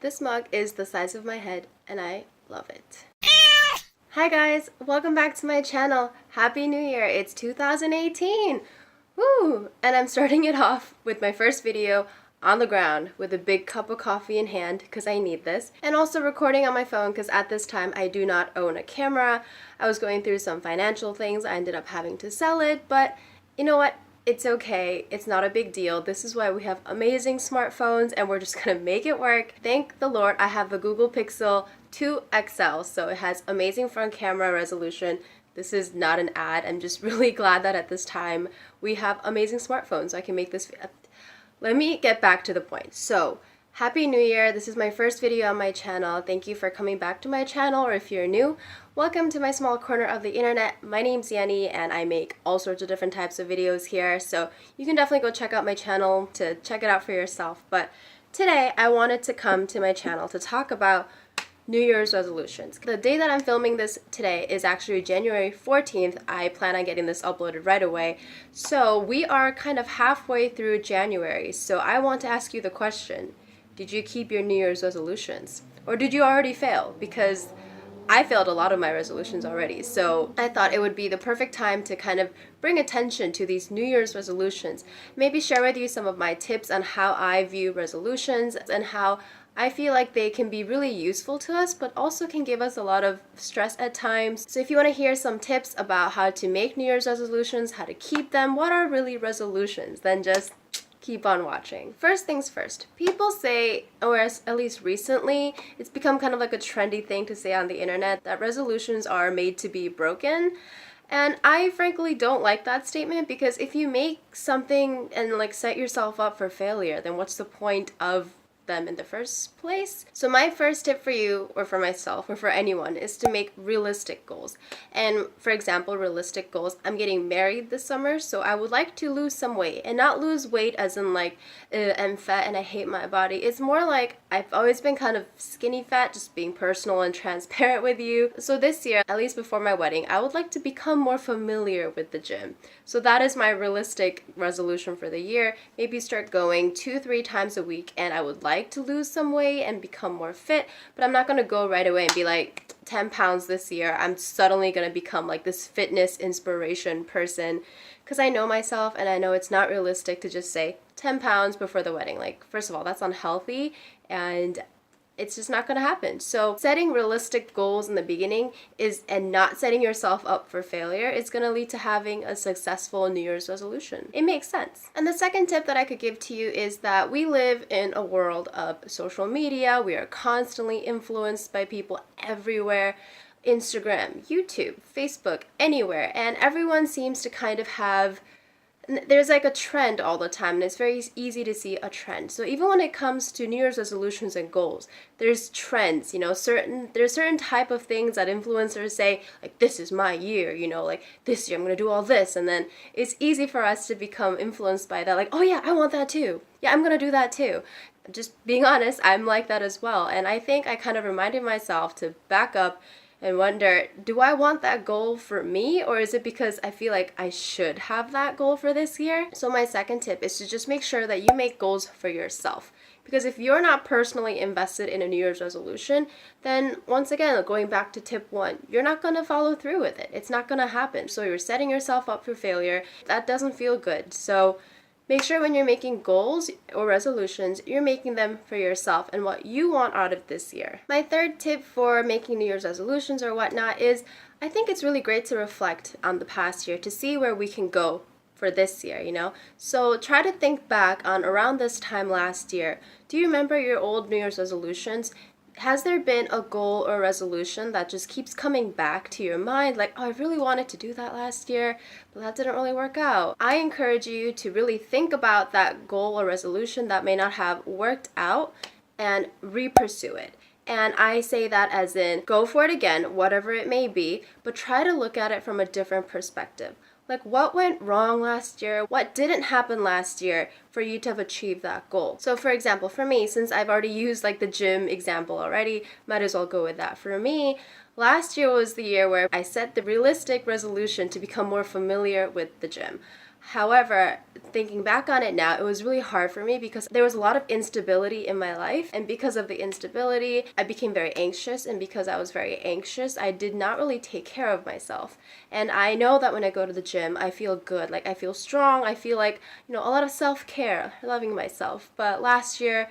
This mug is the size of my head and I love it. Hi guys, welcome back to my channel. Happy New Year, it's 2018! Woo! And I'm starting it off with my first video on the ground with a big cup of coffee in hand because I need this, and also recording on my phone because at this time I do not own a camera. I was going through some financial things, I ended up having to sell it, but you know what? It's okay, it's not a big deal. This is why we have amazing smartphones and we're just gonna make it work. Thank the Lord I have the Google Pixel 2 XL, so it has amazing front camera resolution. This is not an ad, I'm just really glad that at this time we have amazing smartphones so I can make this. Let me get back to the point. So, Happy New Year! This is my first video on my channel. Thank you for coming back to my channel, or if you're new, welcome to my small corner of the internet. My name's Yeonni and I make all sorts of different types of videos here, so you can definitely go check out my channel to check it out for yourself. But today I wanted to come to my channel to talk about New Year's resolutions. The day that I'm filming this today is actually January 14th. I plan on getting this uploaded right away. So we are kind of halfway through January. So I want to ask you the question, did you keep your New Year's resolutions? Or did you already fail? Because I failed a lot of my resolutions already. So I thought it would be the perfect time to kind of bring attention to these New Year's resolutions. Maybe share with you some of my tips on how I view resolutions and how I feel like they can be really useful to us, but also can give us a lot of stress at times. So if you want to hear some tips about how to make New Year's resolutions, how to keep them, what are really resolutions, then just keep on watching. First things first, people say, or at least recently, it's become kind of like a trendy thing to say on the internet that resolutions are made to be broken. And I frankly don't like that statement, because if you make something and like set yourself up for failure, then what's the point of them in the first place? So my first tip for you, or for myself, or for anyone, is to make realistic goals. And for example, realistic goals, I'm getting married this summer, so I would like to lose some weight, and not lose weight as in like I'm fat and I hate my body. It's more like I've always been kind of skinny fat, just being personal and transparent with you. So this year, at least before my wedding, I would like to become more familiar with the gym. So that is my realistic resolution for the year. Maybe start going 2-3 times a week, and I would like to lose some weight and become more fit, but I'm not gonna go right away and be like 10 pounds this year. I'm suddenly gonna become like this fitness inspiration person, because I know myself and I know it's not realistic to just say 10 pounds before the wedding. Like, first of all, that's unhealthy and it's just not going to happen. So setting realistic goals in the beginning and not setting yourself up for failure is going to lead to having a successful New Year's resolution. It makes sense. And the second tip that I could give to you is that we live in a world of social media. We are constantly influenced by people everywhere. Instagram, YouTube, Facebook, anywhere. And everyone seems to kind of have, there's like a trend all the time, and it's very easy to see a trend. So even when it comes to New Year's resolutions and goals, there's trends, you know, there's certain type of things that influencers say, like, this is my year, you know, like, this year I'm gonna do all this, and then it's easy for us to become influenced by that, like, oh yeah, I want that too. Yeah, I'm gonna do that too. Just being honest, I'm like that as well, and I think I kind of reminded myself to back up and wonder, do I want that goal for me, or is it because I feel like I should have that goal for this year? So my second tip is to just make sure that you make goals for yourself. Because if you're not personally invested in a New Year's resolution, then once again, going back to tip 1, you're not going to follow through with it. It's not going to happen. So you're setting yourself up for failure. That doesn't feel good. So make sure when you're making goals or resolutions, you're making them for yourself and what you want out of this year. My third tip for making New Year's resolutions or whatnot is, I think it's really great to reflect on the past year to see where we can go for this year, you know? So try to think back on around this time last year. Do you remember your old New Year's resolutions? Has there been a goal or resolution that just keeps coming back to your mind, like, oh, I really wanted to do that last year, but that didn't really work out? I encourage you to really think about that goal or resolution that may not have worked out and re-pursue it. And I say that as in, go for it again, whatever it may be, but try to look at it from a different perspective. Like, what went wrong last year? What didn't happen last year for you to have achieved that goal? So for example, for me, since I've already used like the gym example already, might as well go with that. For me, last year was the year where I set the realistic resolution to become more familiar with the gym. However, thinking back on it now, it was really hard for me because there was a lot of instability in my life. And because of the instability, I became very anxious. And because I was very anxious, I did not really take care of myself. And I know that when I go to the gym, I feel good. Like, I feel strong. I feel like, a lot of self-care, loving myself. But last year,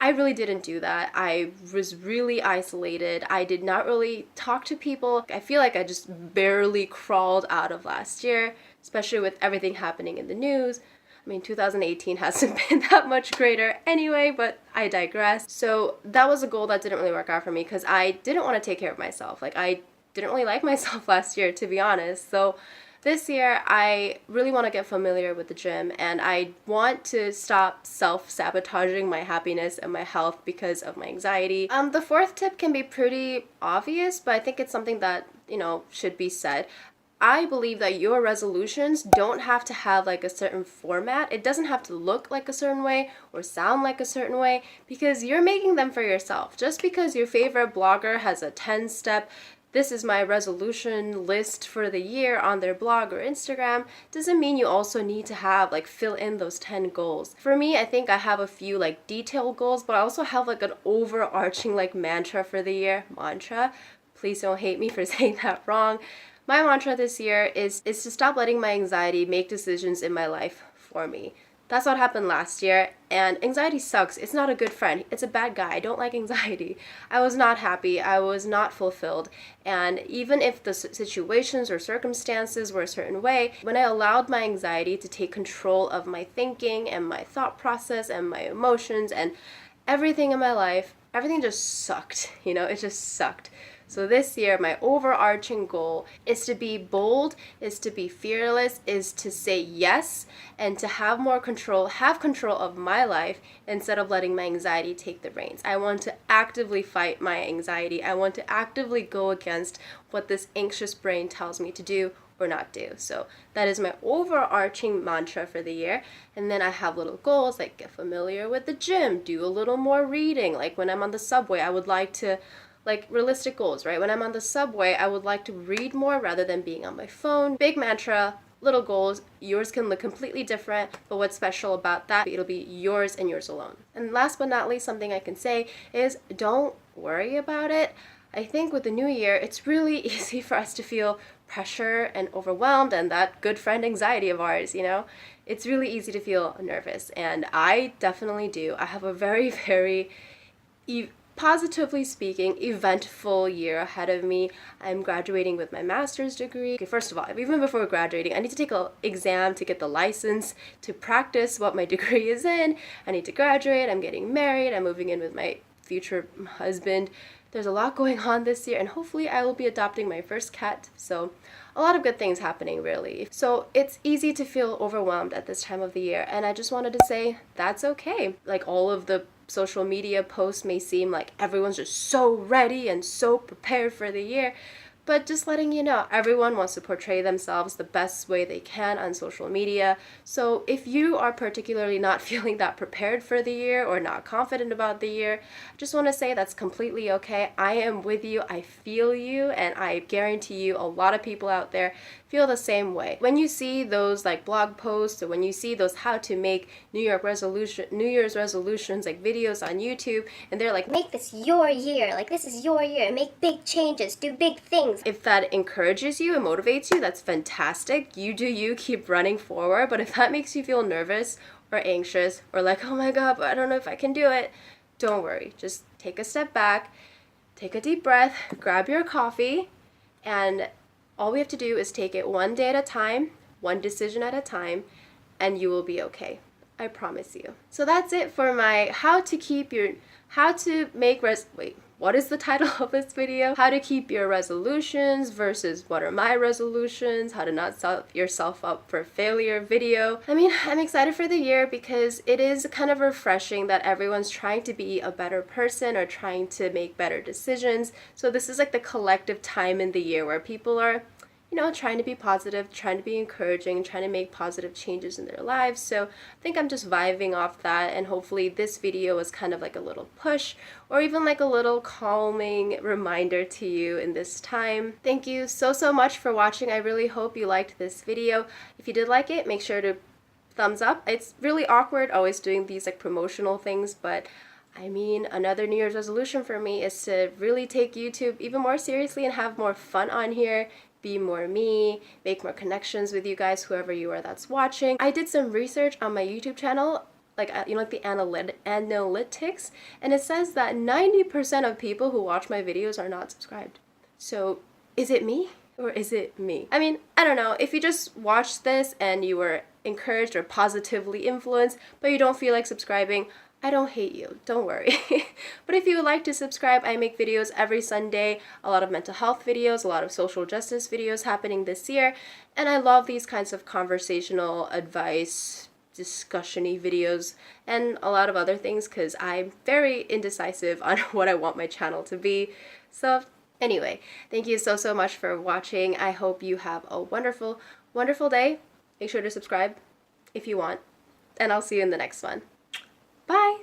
I really didn't do that. I was really isolated. I did not really talk to people. I feel like I just barely crawled out of last year, especially with everything happening in the news. I mean, 2018 hasn't been that much greater anyway, but I digress. So that was a goal that didn't really work out for me because I didn't want to take care of myself. Like, I didn't really like myself last year, to be honest. So this year, I really want to get familiar with the gym, and I want to stop self-sabotaging my happiness and my health because of my anxiety. The fourth tip can be pretty obvious, but I think it's something that, should be said. I believe that your resolutions don't have to have like a certain format. It doesn't have to look like a certain way or sound like a certain way because you're making them for yourself. Just because your favorite blogger has a 10-step this is my resolution list for the year on their blog or Instagram doesn't mean you also need to have fill in those 10 goals. For me, I think I have a few detailed goals, but I also have an overarching mantra for the year. Mantra? Please don't hate me for saying that wrong. My mantra this year is to stop letting my anxiety make decisions in my life for me. That's what happened last year, and anxiety sucks. It's not a good friend. It's a bad guy. I don't like anxiety. I was not happy. I was not fulfilled. And even if the situations or circumstances were a certain way, when I allowed my anxiety to take control of my thinking and my thought process and my emotions and everything in my life, everything just sucked. It just sucked. So this year, my overarching goal is to be bold, is to be fearless, is to say yes, and to have more control, have control of my life instead of letting my anxiety take the reins. I want to actively fight my anxiety. I want to actively go against what this anxious brain tells me to do or not do. So that is my overarching mantra for the year. And then I have little goals like get familiar with the gym, do a little more reading. Like when I'm on the subway, I would like to realistic goals, right? When I'm on the subway, I would like to read more rather than being on my phone. Big mantra, little goals. Yours can look completely different, but what's special about that, it'll be yours and yours alone. And last but not least, something I can say is don't worry about it. I think with the new year, it's really easy for us to feel pressure and overwhelmed and that good friend anxiety of ours, It's really easy to feel nervous, and I definitely do. I have a very, very positively speaking, eventful year ahead of me. I'm graduating with my master's degree. Okay, first of all, even before graduating, I need to take an exam to get the license to practice what my degree is in. I need to graduate. I'm getting married. I'm moving in with my future husband. There's a lot going on this year, and hopefully I will be adopting my first cat. So a lot of good things happening, really. So it's easy to feel overwhelmed at this time of the year, and I just wanted to say that's okay. All of the social media posts may seem like everyone's just so ready and so prepared for the year, but just letting you know, everyone wants to portray themselves the best way they can on social media. So if you are particularly not feeling that prepared for the year or not confident about the year, I just want to say that's completely okay. I am with you, I feel you, and I guarantee you a lot of people out there feel the same way. When you see those blog posts or when you see those how to make New Year's resolutions videos on YouTube, and they're make this your year, this is your year, make big changes, do big things. If that encourages you and motivates you, that's fantastic. You do you, keep running forward. But if that makes you feel nervous or anxious or oh my God, but I don't know if I can do it, don't worry. Just take a step back, take a deep breath, grab your coffee, and all we have to do is take it one day at a time, one decision at a time, and you will be okay. I promise you. So that's it for my what is the title of this video? How to keep your resolutions versus what are my resolutions, how to not set yourself up for failure video. I mean, I'm excited for the year because it is kind of refreshing that everyone's trying to be a better person or trying to make better decisions. So this is the collective time in the year where people are trying to be positive, trying to be encouraging, trying to make positive changes in their lives. So I think I'm just vibing off that, and hopefully this video was kind of like a little push or even like a little calming reminder to you in this time. Thank you so much for watching. I really hope you liked this video. If you did like it, make sure to thumbs up. It's really awkward always doing these like promotional things, but I mean, another New Year's resolution for me is to really take YouTube even more seriously and have more fun on here, be more me, make more connections with you guys, whoever you are that's watching. I did some research on my YouTube channel, like like the analytics, and it says that 90% of people who watch my videos are not subscribed. So is it me or is it me? I mean, I don't know. If you just watched this and you were encouraged or positively influenced, but you don't feel like subscribing, I don't hate you, don't worry. But if you would like to subscribe, I make videos every Sunday, a lot of mental health videos, a lot of social justice videos happening this year, and I love these kinds of conversational advice, discussion-y videos, and a lot of other things because I'm very indecisive on what I want my channel to be. So anyway, thank you so much for watching. I hope you have a wonderful, wonderful day. Make sure to subscribe if you want, and I'll see you in the next one. Bye!